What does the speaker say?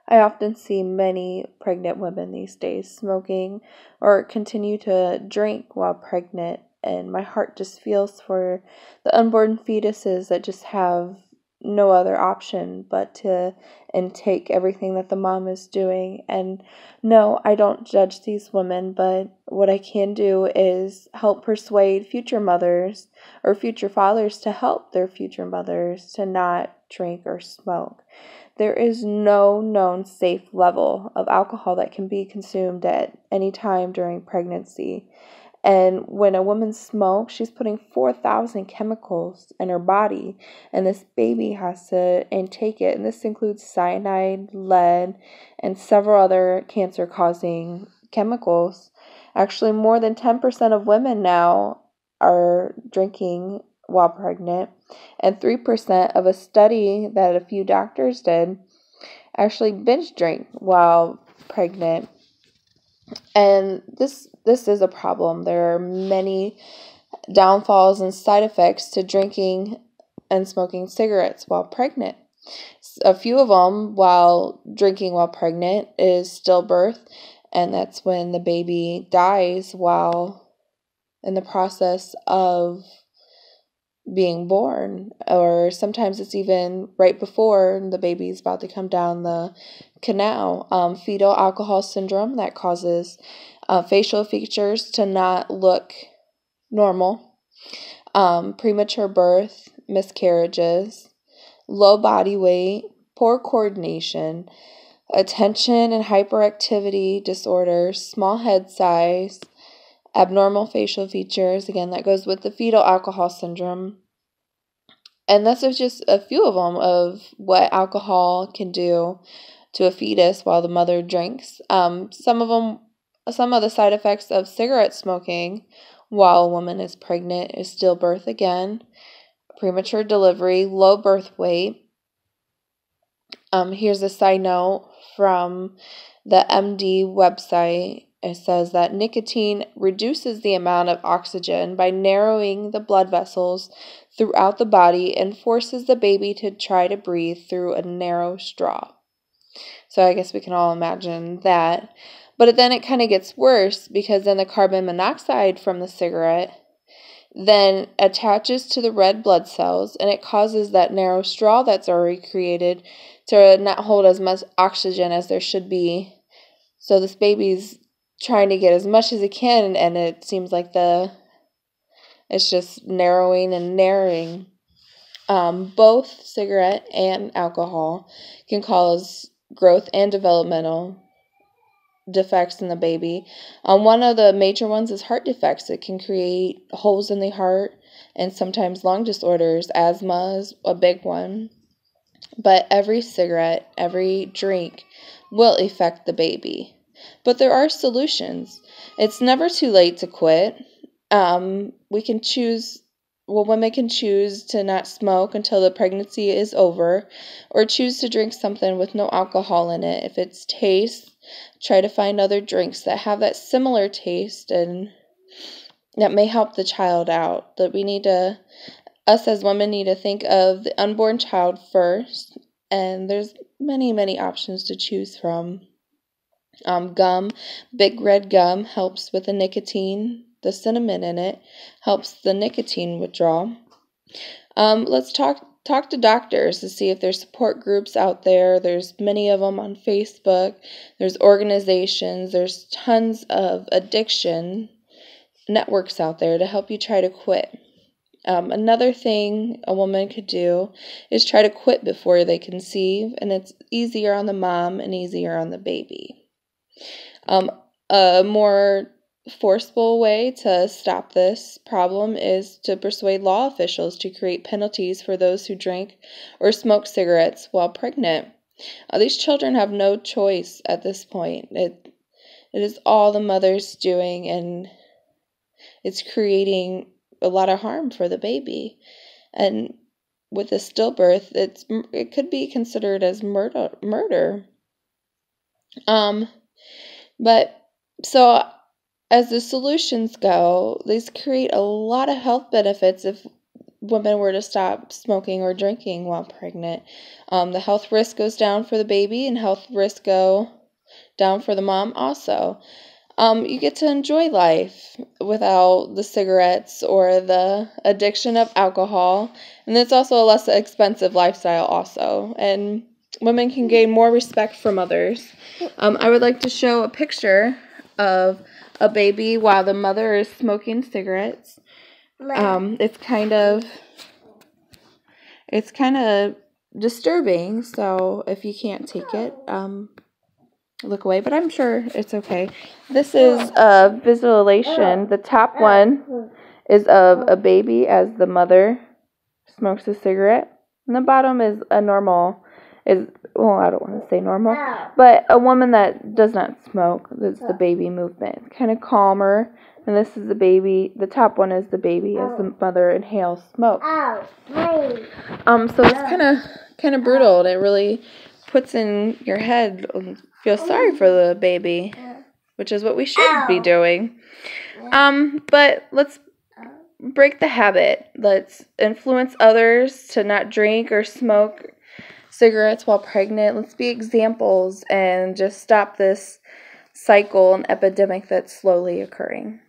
I often see many pregnant women these days smoking or continue to drink while pregnant, and my heart just feels for the unborn fetuses that just have no other option but to intake everything that the mom is doing. And no, I don't judge these women, but what I can do is help persuade future mothers or future fathers to help their future mothers to not drink or smoke. There is no known safe level of alcohol that can be consumed at any time during pregnancy. And when a woman smokes, she's putting 4,000 chemicals in her body, and this baby has to intake it. And this includes cyanide, lead, and several other cancer-causing chemicals. Actually, more than 10% of women now are drinking while pregnant, and 3% of a study that a few doctors did actually binge drink while pregnant. And this is a problem. There are many downfalls and side effects to drinking and smoking cigarettes while pregnant. A few of them while drinking while pregnant is stillbirth, and that's when the baby dies while in the process of being born, or sometimes it's even right before the baby's about to come down the canal. Fetal alcohol syndrome that causes facial features to not look normal, premature birth, miscarriages, low body weight, poor coordination, attention and hyperactivity disorders, small head size, abnormal facial features. Again, that goes with the fetal alcohol syndrome. And that's just a few of them of what alcohol can do to a fetus while the mother drinks. Some of the side effects of cigarette smoking while a woman is pregnant is stillbirth again, premature delivery, low birth weight. Here's a side note from the MD website. It says that nicotine reduces the amount of oxygen by narrowing the blood vessels throughout the body and forces the baby to try to breathe through a narrow straw. So I guess we can all imagine that. But then it kind of gets worse, because then the carbon monoxide from the cigarette then attaches to the red blood cells, and it causes that narrow straw that's already created to not hold as much oxygen as there should be. So this baby's trying to get as much as it can, and it seems like it's just narrowing and narrowing. Both cigarette and alcohol can cause growth and developmental defects in the baby. One of the major ones is heart defects. It can create holes in the heart and sometimes lung disorders. Asthma is a big one. But every cigarette, every drink will affect the baby. But there are solutions. It's never too late to quit. Women can choose to not smoke until the pregnancy is over, or choose to drink something with no alcohol in it. If it's taste, try to find other drinks that have that similar taste and that may help the child out. That us as women need to think of the unborn child first, and there's many, many options to choose from. Gum, big red gum helps with the nicotine. The cinnamon in it helps the nicotine withdrawal. Let's talk to doctors to see if there's support groups out there. There's many of them on Facebook. There's organizations. There's tons of addiction networks out there to help you try to quit. Another thing a woman could do is try to quit before they conceive, and it's easier on the mom and easier on the baby. A more forceful way to stop this problem is to persuade law officials to create penalties for those who drink or smoke cigarettes while pregnant. These children have no choice at this point. It is all the mother's doing, and it's creating a lot of harm for the baby. And with a stillbirth, it could be considered as murder. But so as the solutions go, these create a lot of health benefits if women were to stop smoking or drinking while pregnant. The health risk goes down for the baby, and health risk go down for the mom also. You get to enjoy life without the cigarettes or the addiction of alcohol, and it's also a less expensive lifestyle also, and women can gain more respect from others. I would like to show a picture of a baby while the mother is smoking cigarettes. It's kind of disturbing, so if you can't take it, look away, but I'm sure it's okay. This is a visualization. The top one is of a baby as the mother smokes a cigarette, and the bottom is I don't want to say normal, but a woman that does not smoke. That's the baby movement. It's kind of calmer, and this is the baby. The top one is the baby as the mother inhales smoke. So it's kind of brutal, and it really puts in your head, feel sorry for the baby, which is what we should be doing. But let's break the habit. Let's influence others to not drink or smoke cigarettes while pregnant. Let's be examples and just stop this cycle and epidemic that's slowly occurring.